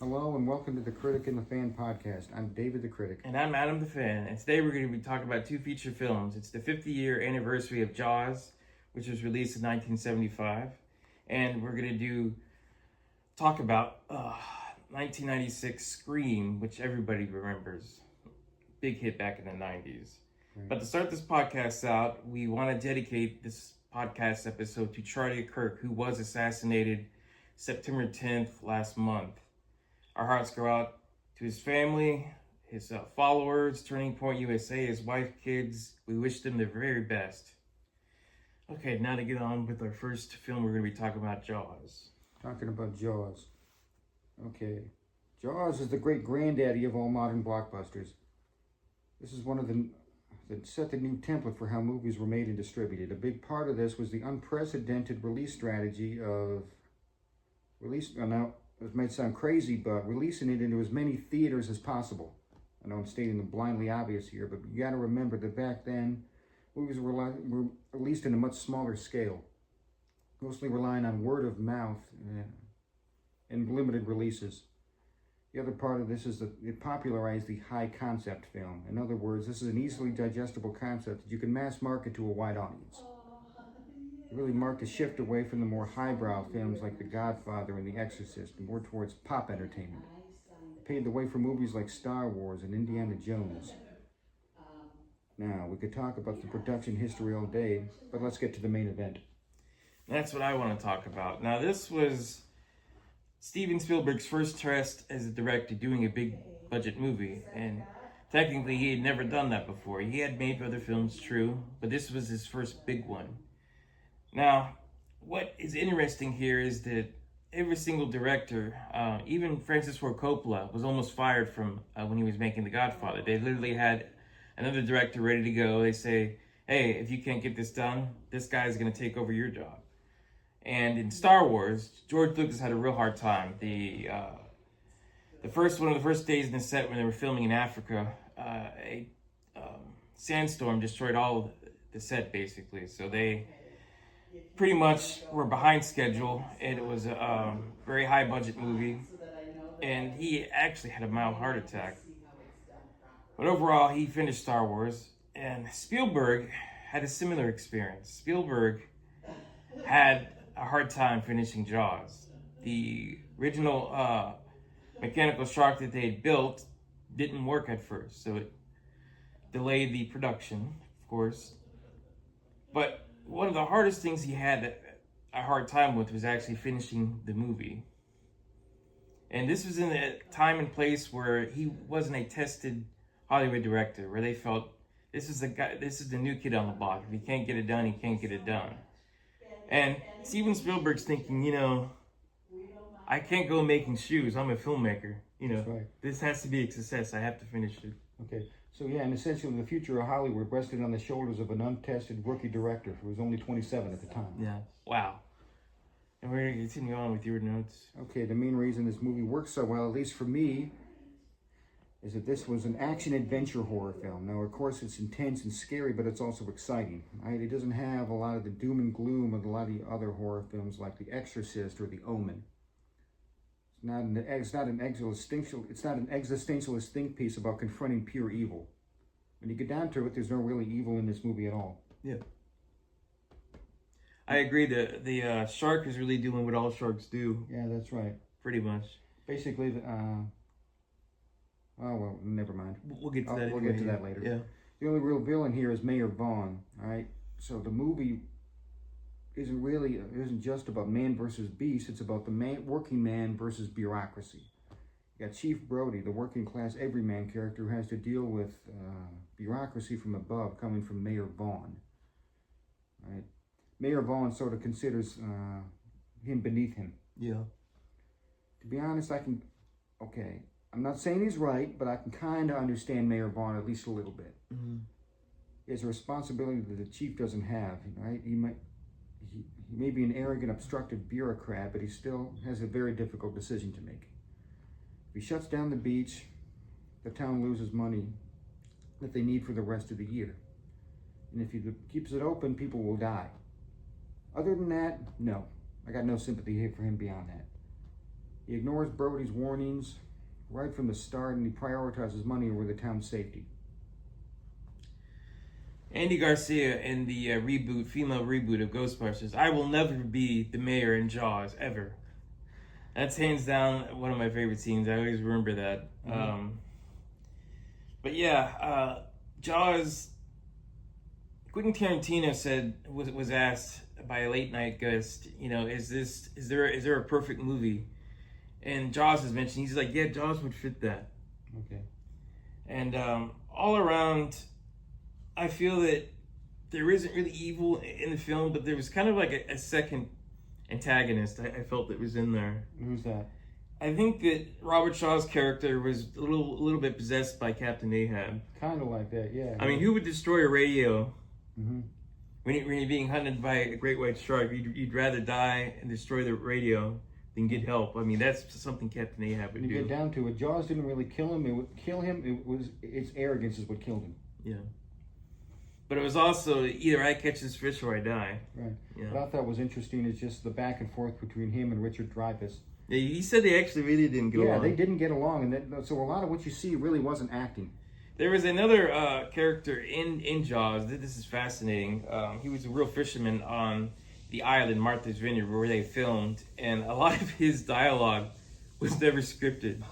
Hello and welcome to the Critic and the Fan podcast. I'm David the Critic. And I'm Adam the Fan. And today we're going to be talking about two feature films. It's the 50-year anniversary of Jaws, which was released in 1975. And we're going to talk about 1996 Scream, which everybody remembers. Big hit back in the 90s. Right. But to start this podcast out, we want to dedicate this podcast episode to Charlie Kirk, who was assassinated September 10th last month. Our hearts go out to his family, his followers, Turning Point USA, his wife, kids. We wish them the very best. Okay, now to get on with our first film, we're going to be talking about Jaws. Talking about Jaws. Okay. Jaws is the great granddaddy of all modern blockbusters. This is one of that set the new template for how movies were made and distributed. A big part of this was the unprecedented release strategy of now, it might sound crazy, but releasing it into as many theaters as possible. I know I'm stating the blindly obvious here, but you got to remember that back then, movies were released in a much smaller scale, mostly relying on word of mouth and limited releases. The other part of this is that it popularized the high concept film. In other words, this is an easily digestible concept that you can mass market to a wide audience. It really marked a shift away from the more highbrow films like The Godfather and The Exorcist, and more towards pop entertainment. It paved the way for movies like Star Wars and Indiana Jones. Now, we could talk about the production history all day, but let's get to the main event. That's what I want to talk about. Now, this was Steven Spielberg's first test as a director doing a big budget movie, and technically he had never done that before. He had made other films, true, but this was his first big one. Now, what is interesting here is that every single director, even Francis Ford Coppola, was almost fired from when he was making The Godfather. They literally had another director ready to go. They say, hey, if you can't get this done, this guy is going to take over your job. And in Star Wars, George Lucas had a real hard time. One of the first days in the set when they were filming in Africa, a sandstorm destroyed all the set, basically. So they pretty much were behind schedule, and it was a very high budget movie, and he actually had a mild heart attack. But overall, he finished Star Wars, and Spielberg had a similar experience. Spielberg had a hard time finishing Jaws. The original mechanical shark that they had built didn't work at first, so it delayed the production, of course. But one of the hardest things he had a hard time with was actually finishing the movie. And this was in a time and place where he wasn't a tested Hollywood director, where they felt this is the new kid on the block. If he can't get it done, he can't get it done. And Steven Spielberg's thinking, I can't go making shoes. I'm a filmmaker. Right. This has to be a success. I have to finish it. Okay. So yeah, and essentially the future of Hollywood rested on the shoulders of an untested rookie director who was only 27 at the time. Yeah. Wow. And we're going to continue on with your notes. Okay, the main reason this movie works so well, at least for me, is that this was an action-adventure horror film. Now, of course, it's intense and scary, but it's also exciting. Right? It doesn't have a lot of the doom and gloom of a lot of the other horror films like The Exorcist or The Omen. It's not an existentialist think piece about confronting pure evil. When you get down to it, there's no really evil in this movie at all. Yeah. I agree that the shark is really doing what all sharks do. Yeah, that's right. Pretty much. Basically, oh, well, never mind. We'll get to that We'll get to that later. Yeah. The only real villain here is Mayor Vaughn, all right? So the movie isn't just about man versus beast. It's about the working man versus bureaucracy. You got Chief Brody, the working class everyman character who has to deal with bureaucracy from above coming from Mayor Vaughn. Right? Mayor Vaughn sort of considers him beneath him. Yeah. To be honest, I'm not saying he's right, but I can kind of understand Mayor Vaughn at least a little bit. Mm-hmm. He has a responsibility that the chief doesn't have, right? He may be an arrogant, obstructive bureaucrat, but he still has a very difficult decision to make. If he shuts down the beach, the town loses money that they need for the rest of the year. And if he keeps it open, people will die. Other than that, no. I got no sympathy here for him beyond that. He ignores Brody's warnings right from the start, and he prioritizes money over the town's safety. Andy Garcia in the female reboot of Ghostbusters. I will never be the mayor in Jaws, ever. That's hands down one of my favorite scenes. I always remember that. But yeah, Jaws. Quentin Tarantino was asked by a late night guest, is there a perfect movie? And Jaws is mentioned. He's like, yeah, Jaws would fit that. Okay. And all around, I feel that there isn't really evil in the film, but there was kind of like a second antagonist I felt that was in there. Who's that? I think that Robert Shaw's character was a little bit possessed by Captain Ahab. Kind of like that, yeah. I mean, who would destroy a radio Mm-hmm. when you're being hunted by a great white shark? You'd rather die and destroy the radio than get help. I mean, that's something Captain Ahab would When you do. get down to it, Jaws didn't really kill him. It would kill him. It was its arrogance is what killed him. Yeah. But it was also either I catch this fish or I die. Right. Yeah. What I thought was interesting is just the back and forth between him and Richard Dreyfuss. Yeah, he said they actually really didn't get along. Yeah, they didn't get along, and so a lot of what you see really wasn't acting. There was another character in Jaws. This is fascinating. He was a real fisherman on the island, Martha's Vineyard, where they filmed, and a lot of his dialogue was never scripted.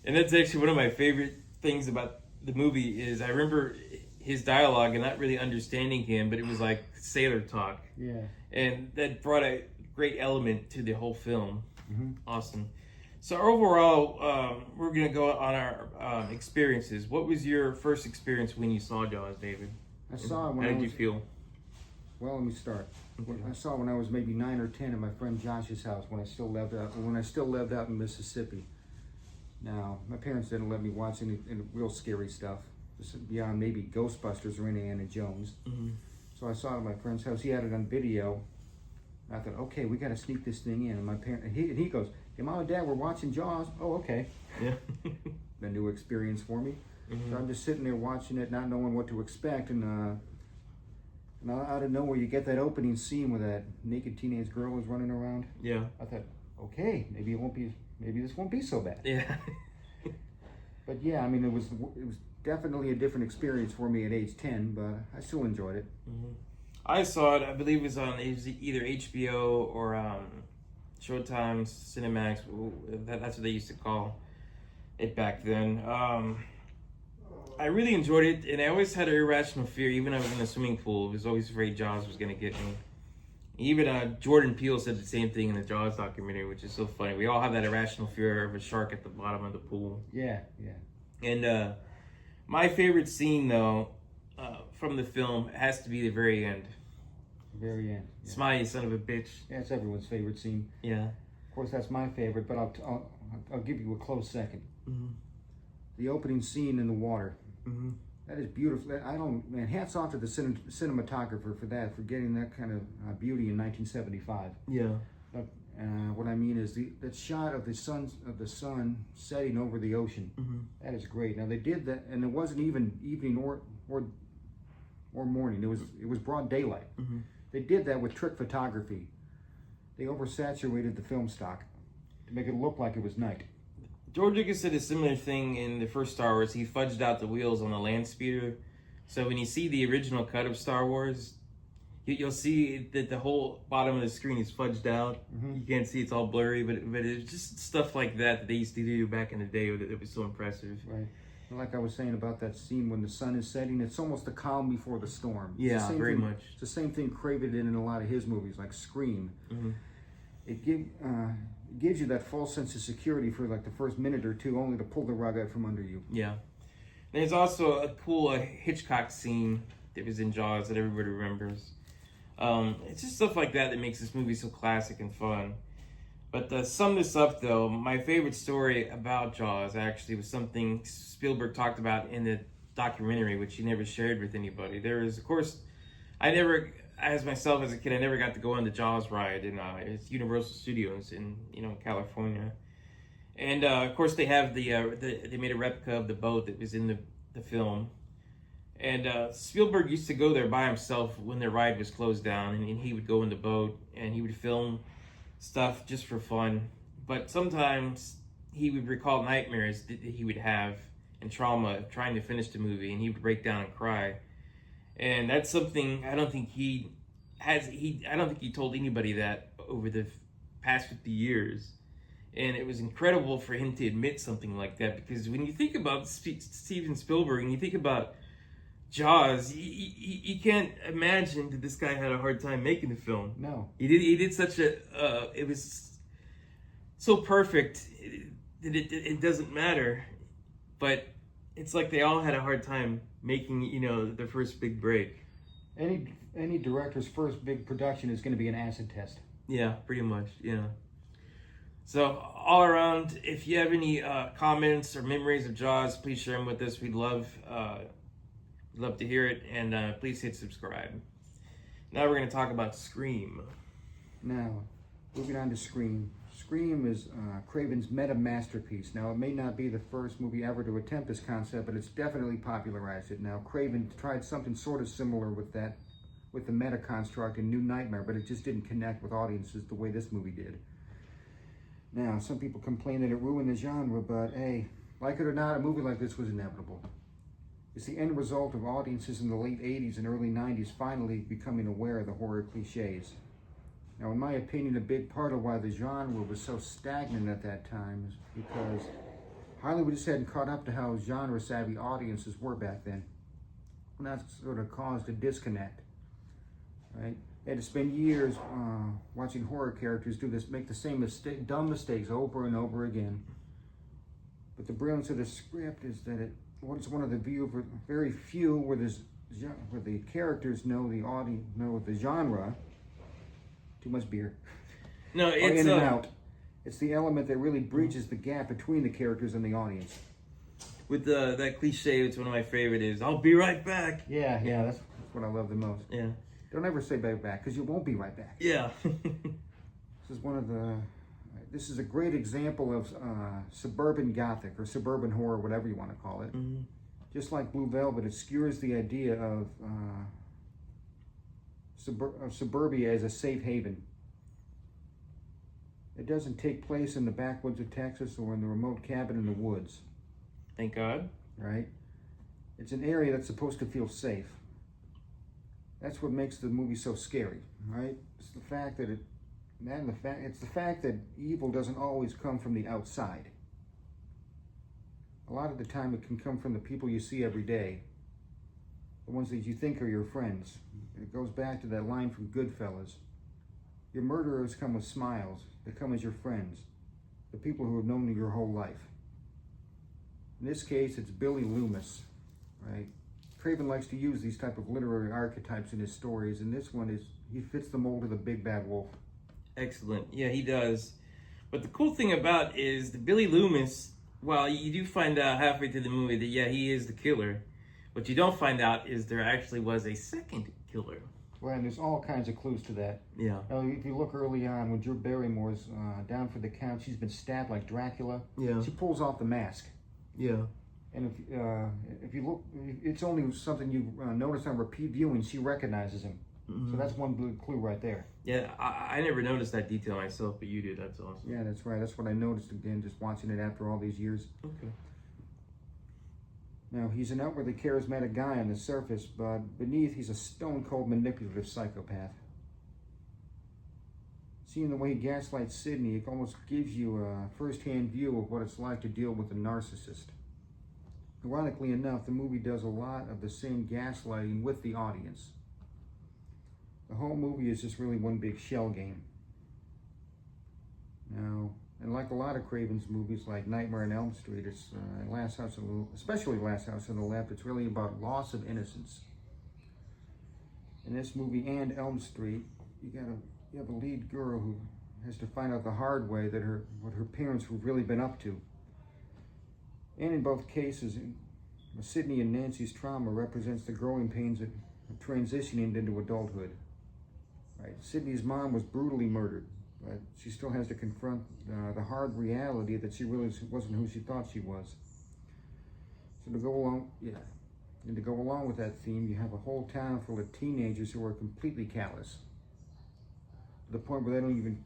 And that's actually one of my favorite things about the movie is I remember his dialogue and not really understanding him, but it was like sailor talk. Yeah. And that brought a great element to the whole film. Mm-hmm. Awesome. So overall, we're going to go on our experiences. What was your first experience when you saw Jaws, David? I saw it when How did you feel? Well, let me start. Okay. I saw it when I was maybe 9 or 10 at my friend Josh's house when I still lived out in Mississippi. Now, my parents didn't let me watch any real scary stuff beyond maybe Ghostbusters or Indiana Jones. Mm-hmm. So I saw it at my friend's house. He had it on video. I thought, okay, we got to sneak this thing in. And he goes, "Hey, Mom and Dad, we're watching Jaws." Oh, okay. Yeah. A new experience for me. Mm-hmm. So I'm just sitting there watching it, not knowing what to expect, and out of nowhere, you get that opening scene where that naked teenage girl is running around. Yeah. I thought, okay, maybe this won't be so bad. Yeah. But yeah, I mean, it was definitely a different experience for me at age 10, but I still enjoyed it. Mm-hmm. I saw it. I believe it was either HBO or Showtime, Cinemax. That's what they used to call it back then. I really enjoyed it, and I always had an irrational fear. Even when I was in a swimming pool, I was always afraid Jaws was going to get me. Even Jordan Peele said the same thing in the Jaws documentary, which is so funny. We all have that irrational fear of a shark at the bottom of the pool. Yeah, yeah. And my favorite scene, though, from the film has to be the very end. Very end. Yeah. Smile, you son of a bitch. Yeah, it's everyone's favorite scene. Yeah. Of course, that's my favorite, but I'll give you a close second. Mm-hmm. The opening scene in the water. Mm-hmm. That is beautiful. Man, hats off to the cinematographer for that, for getting that kind of beauty in 1975. Yeah. What I mean is that shot of the sun setting over the ocean. Mm-hmm. That is great. Now they did that, and it wasn't even evening or morning. It was broad daylight. Mm-hmm. They did that with trick photography. They oversaturated the film stock to make it look like it was night. George Lucas did a similar thing in the first Star Wars. He fudged out the wheels on the land speeder. So when you see the original cut of Star Wars, you'll see that the whole bottom of the screen is fudged out. Mm-hmm. You can't see, it's all blurry, but it's just stuff like that they used to do back in the day that it was so impressive. Right. And like I was saying about that scene when the sun is setting, it's almost the calm before the storm. Yeah, very much. It's the same thing Craven did in a lot of his movies, like Scream. Mm-hmm. It gives you that false sense of security for like the first minute or two, only to pull the rug out from under you. Yeah. There's also a cool Hitchcock scene that was in Jaws that everybody remembers. It's just stuff like that makes this movie so classic and fun. But to sum this up, though, my favorite story about Jaws actually was something Spielberg talked about in the documentary, which he never shared with anybody. There is, of course, as a kid, I never got to go on the Jaws ride in it's Universal Studios in California. And of course, they have they made a replica of the boat that was in the film. And Spielberg used to go there by himself when the ride was closed down, and he would go in the boat and he would film stuff just for fun. but sometimes he would recall nightmares that he would have and trauma of trying to finish the movie, and he would break down and cry. And that's something I don't think he has. I don't think he told anybody that over the past 50 years. And it was incredible for him to admit something like that, because when you think about Steven Spielberg and you think about Jaws, you can't imagine that this guy had a hard time making the film. No. He did such a, it was so perfect that it doesn't matter. But it's like they all had a hard time making, their first big break. Any director's first big production is going to be an acid test. Yeah, pretty much, yeah. So all around, if you have any comments or memories of Jaws, please share them with us. We'd love to hear it, and please hit subscribe. Now we're going to talk about Scream. Now, moving on to Scream. Scream is Craven's meta masterpiece. Now, it may not be the first movie ever to attempt this concept, but it's definitely popularized it. Now, Craven tried something sort of similar with the meta construct in New Nightmare, but it just didn't connect with audiences the way this movie did. Now, some people complain that it ruined the genre, but hey, like it or not, a movie like this was inevitable. It's the end result of audiences in the late 80s and early 90s finally becoming aware of the horror cliches. Now, in my opinion, a big part of why the genre was so stagnant at that time is because Hollywood just hadn't caught up to how genre-savvy audiences were back then. And that sort of caused a disconnect, right? They had to spend years watching horror characters make the same dumb mistakes over and over again. But the brilliance of the script is that it's one of the very few where the characters know the genre. Too much beer. No, it's in and out. It's the element that really bridges the gap between the characters and the audience. With that cliche, it's one of my favorite is, "I'll be right back." Yeah, that's what I love the most. Yeah. Don't ever say back, because you won't be right back. Yeah. This is a great example of suburban gothic or suburban horror, whatever you want to call it. Mm-hmm. Just like Blue Velvet, it skewers the idea of suburbia as a safe haven. It doesn't take place in the backwoods of Texas or in the remote cabin in the woods. Thank God. Right? It's an area that's supposed to feel safe. That's what makes the movie so scary, right? It's the fact that it's the fact that evil doesn't always come from the outside. A lot of the time it can come from the people you see every day, the ones that you think are your friends. It goes back to that line from Goodfellas. Your murderers come with smiles. They come as your friends, the people who have known you your whole life. In this case, it's Billy Loomis, right? Craven likes to use these type of literary archetypes in his stories, and this one he fits the mold of the big bad wolf. Excellent. Yeah, he does. But the cool thing about is the Billy Loomis, well, you do find out halfway through the movie that, yeah, he is the killer. What you don't find out is there actually was a second killer. Well, and there's all kinds of clues to that. Yeah. Now, if you look early on, when Drew Barrymore's down for the count, she's been stabbed like Dracula. Yeah. She pulls off the mask. Yeah. And if you look, it's only something you notice on repeat viewing. She recognizes him. Mm-hmm. So that's one good clue right there. Yeah, I never noticed that detail myself, but you did. That's awesome. Yeah, that's right. That's what I noticed again, just watching it after all these years. Okay. Now, he's an outwardly charismatic guy on the surface, but beneath, he's a stone-cold manipulative psychopath. Seeing the way he gaslights Sydney, it almost gives you a first-hand view of what it's like to deal with a narcissist. Ironically enough, the movie does a lot of the same gaslighting with the audience. The whole movie is just really one big shell game. Now, and like a lot of Craven's movies, like Nightmare on Elm Street, it's especially Last House on the Left, it's really about loss of innocence. In this movie and Elm Street, you have a lead girl who has to find out the hard way that what her parents have really been up to. And in both cases, Sydney and Nancy's trauma represents the growing pains of transitioning into adulthood. Right? Sydney's mom was brutally murdered, but she still has to confront the hard reality that she really wasn't who she thought she was. So to go along with that theme, you have a whole town full of teenagers who are completely callous, to the point where they don't even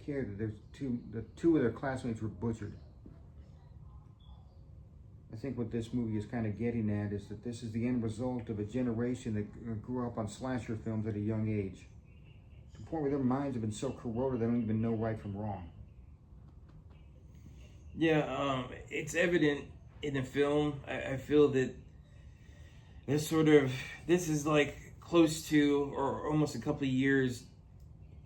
care that two of their classmates were butchered. I think what this movie is kind of getting at is that this is the end result of a generation that grew up on slasher films at a young age, to the point where their minds have been so corroded they don't even know right from wrong. Yeah, it's evident in the film. I feel that this is like close to or almost a couple of years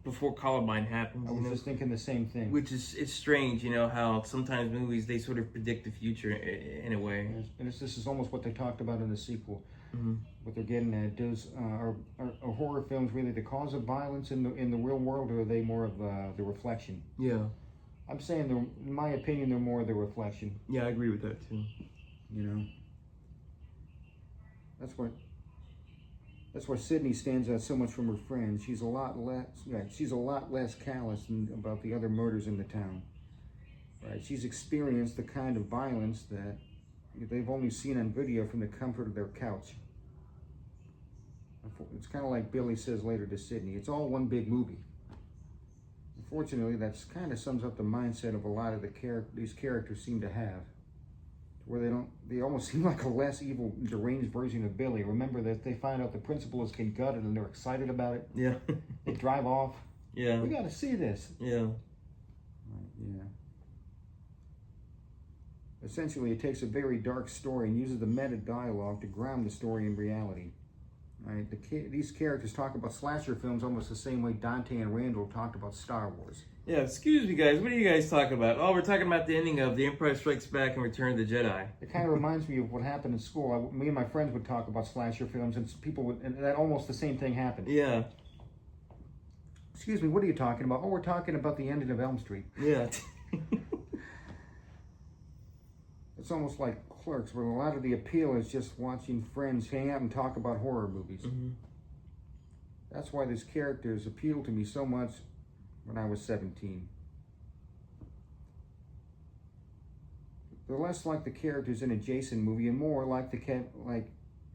before Columbine happened. I was just thinking the same thing. Which is, it's strange, how sometimes movies, they sort of predict the future in a way. And this is almost what they talked about in the sequel. Mm-hmm. What they're getting at, are horror films really the cause of violence in the real world, or are they more of the reflection? Yeah. I'm saying, in my opinion, they're more of the reflection. Yeah, I agree with that too. That's why Sydney stands out so much from her friends. She's a lot less callous about the other murders in the town. Right? She's experienced the kind of violence that they've only seen on video from the comfort of their couch. It's kind of like Billy says later to Sydney. It's all one big movie. Unfortunately, that kind of sums up the mindset of a lot of these characters seem to have. Where they almost seem like a less evil, deranged version of Billy. Remember that they find out the principal has been gutted and they're excited about it. Yeah. They drive off. Yeah. We got to see this. Yeah. Yeah. Essentially, it takes a very dark story and uses the meta dialogue to ground the story in reality. Right? These characters talk about slasher films almost the same way Dante and Randall talked about Star Wars. Yeah, excuse me, guys. What are you guys talking about? Oh, we're talking about the ending of The Empire Strikes Back and Return of the Jedi. It kind of reminds me of what happened in school. Me and my friends would talk about slasher films, and and that almost the same thing happened. Yeah. Excuse me, what are you talking about? Oh, we're talking about the ending of Elm Street. Yeah. It's almost like Clerks, where a lot of the appeal is just watching friends hang out and talk about horror movies. Mm-hmm. That's why these characters appealed to me so much when I was 17. They're less like the characters in a Jason movie and more like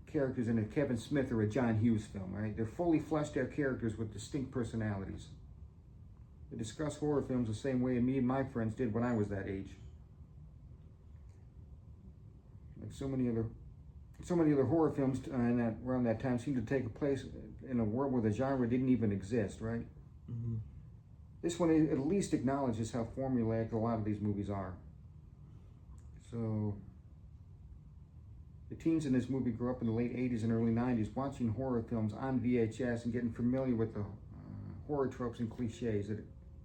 characters in a Kevin Smith or a John Hughes film, right? They're fully fleshed out characters with distinct personalities. They discuss horror films the same way me and my friends did when I was that age. Like so many other horror films around that time seemed to take place in a world where the genre didn't even exist, right? Mm-hmm. This one at least acknowledges how formulaic a lot of these movies are. So, the teens in this movie grew up in the late 80s and early 90s watching horror films on VHS and getting familiar with the horror tropes and cliches.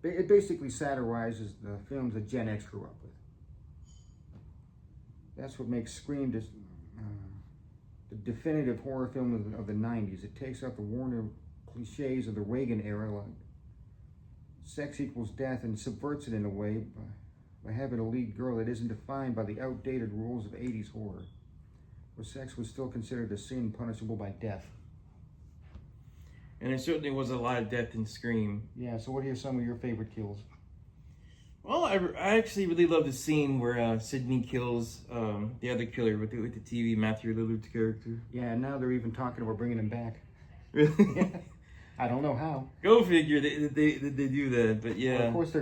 It basically satirizes the films that Gen X grew up with. That's what makes Scream the definitive horror film of the 90s. It takes out the Warner cliches of the Reagan era, like sex equals death, and subverts it in a way by having a lead girl that isn't defined by the outdated rules of 80s horror, where sex was still considered a sin punishable by death. And there certainly was a lot of death in Scream. Yeah, so what are some of your favorite kills? Well, I actually really love the scene where Sydney kills the other killer with the TV, Matthew Lillard's character. Yeah, and now they're even talking about bringing him back. Really? Yeah. I don't know how. Go figure, they do that, but yeah. Well, of course,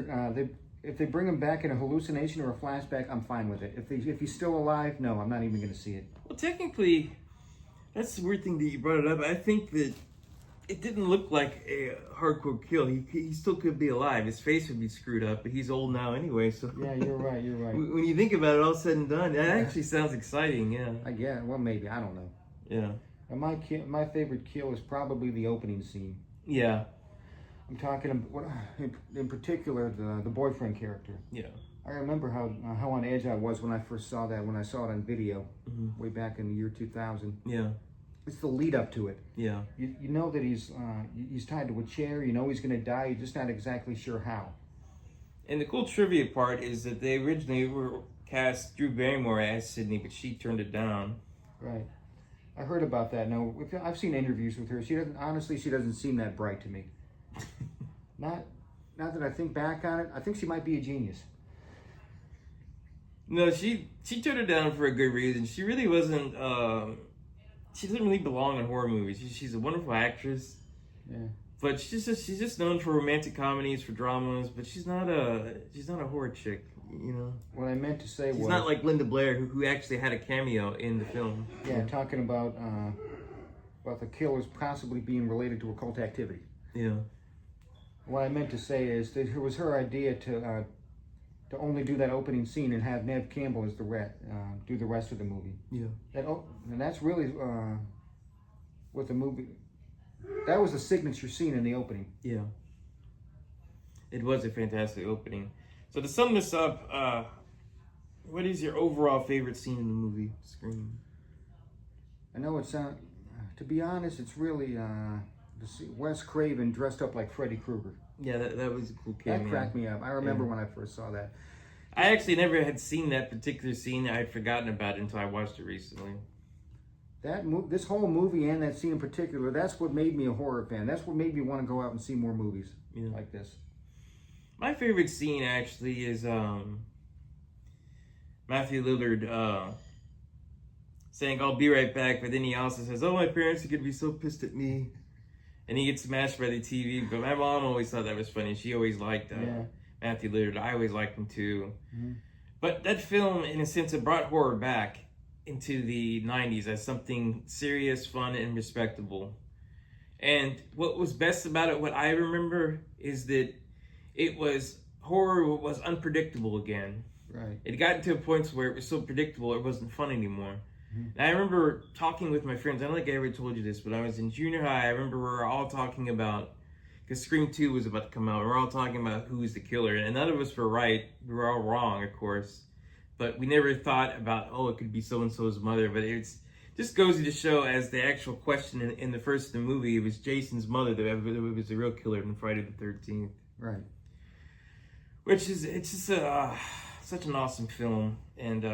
if they bring him back in a hallucination or a flashback, I'm fine with it. If he's still alive, no, I'm not even going to see it. Well, technically, that's the weird thing that you brought it up. I think that it didn't look like a hardcore kill. He still could be alive. His face would be screwed up, but he's old now anyway, so... Yeah, you're right. When you think about it, all said and done, that actually sounds exciting, yeah. Well, maybe. I don't know. Yeah. And my favorite kill is probably the opening scene. Yeah. I'm talking in particular the boyfriend character. Yeah. I remember how on edge I was when I first saw that, when I saw it on video, way back in the year 2000. Yeah. It's the lead up to it. Yeah. You know that he's tied to a chair. You know he's going to die. You're just not exactly sure how. And the cool trivia part is that they originally were cast Drew Barrymore as Sydney, but she turned it down. Right. I heard about that. Now, I've seen interviews with her. She doesn't seem that bright to me. Not that I think back on it. I think she might be a genius. No, she turned it down for a good reason. She really wasn't... she doesn't really belong in horror movies. She's a wonderful actress. Yeah. But she's just known for romantic comedies, for dramas, but she's not a horror chick, you know. What I meant to say She's was not like Linda Blair, who actually had a cameo in the film. yeah, talking about the killers possibly being related to occult activity. Yeah. What I meant to say is that it was her idea to only do that opening scene and have Nev Campbell as do the rest of the movie. Yeah. And that's really what the movie. That was the signature scene in the opening. Yeah. It was a fantastic opening. So to sum this up, what is your overall favorite scene in the movie, Scream? I know it's to be honest, it's really Wes Craven dressed up like Freddy Krueger. Yeah, that was a cool cameo. That cracked me up. I remember when I first saw that. I actually never had seen that particular scene. I had forgotten about it until I watched it recently. This whole movie and that scene in particular, that's what made me a horror fan. That's what made me want to go out and see more movies like this. My favorite scene actually is Matthew Lillard saying, "I'll be right back," but then he also says, "Oh, my parents are going to be so pissed at me." And he gets smashed by the TV, but my mom always thought that was funny. She always liked Matthew Lillard. I always liked him too. Mm-hmm. But that film, in a sense, it brought horror back into the 90s as something serious, fun, and respectable. And what was best about it, what I remember, is that horror was unpredictable again. Right. It got to a point where it was so predictable it wasn't fun anymore. And I remember talking with my friends. I don't think I ever told you this, but I was in junior high. I remember we were all talking about, because Scream 2 was about to come out. We were all talking about who was the killer. And none of us were right. We were all wrong, of course. But we never thought about, it could be so-and-so's mother. But it's just goes to show, as the actual question in the first of the movie, it was Jason's mother that was the real killer in Friday the 13th. Right. It's just such an awesome film. And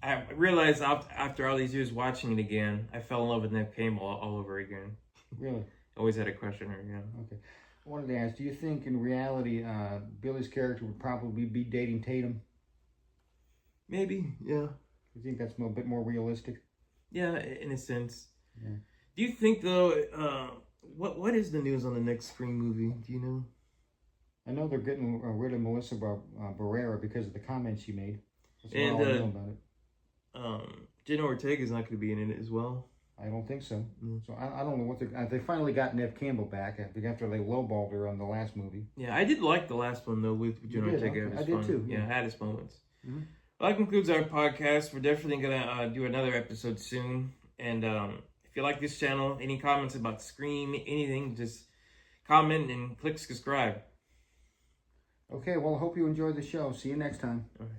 I realized after all these years watching it again, I fell in love with Nev Campbell all over again. Really? Always had a crush on her, yeah. Okay. I wanted to ask, do you think in reality Billy's character would probably be dating Tatum? Maybe, yeah. You think that's a bit more realistic? Yeah, in a sense. Yeah. Do you think, though, what is the news on the next Scream movie? Do you know? I know they're getting rid of Melissa Barrera because of the comments she made. That's and all I know about it. Jenna Ortega's not going to be in it as well. I don't think so. So I don't know what they finally got Nev Campbell back after they lowballed her on the last movie. Yeah, I did like the last one though with Jenna Ortega. Okay. I did too. Yeah, it had its moments. Mm-hmm. Well, that concludes our podcast. We're definitely gonna do another episode soon. And if you like this channel, any comments about Scream, anything, just comment and click subscribe. Okay. Well, I hope you enjoyed the show. See you next time. All right.